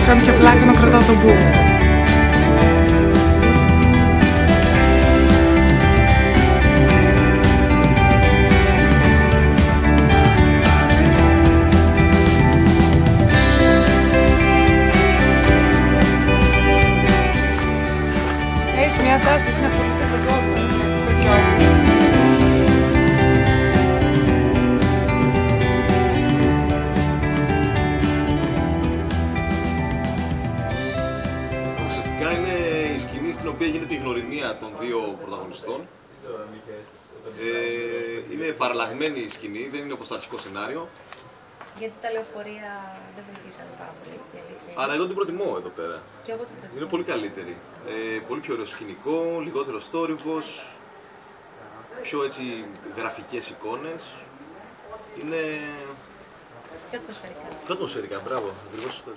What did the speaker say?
κάνει και πλάκα να κρατάω τον μπου. Έχεις μια τάση να φορτίσεις εδώ, το κιόλ. Είναι η σκηνή στην οποία γίνεται η γνωριμία των δύο πρωταγωνιστών. Είναι παραλλαγμένη η σκηνή, δεν είναι όπως το αρχικό σενάριο. Γιατί τα λεωφορεία δεν βοηθήσαν πάρα πολύ, η αλήθεια. Αλλά εγώ την προτιμώ εδώ πέρα. Και εγώ την προτιμώ. Είναι πολύ καλύτερη. Πολύ πιο ωραίο σκηνικό, λιγότερο θόρυβος, πιο έτσι γραφικές εικόνες. Είναι... Πιο ατμοσφαιρικά. Πιο ατμοσφαιρικά, μπράβο. Ακριβώς αυτό.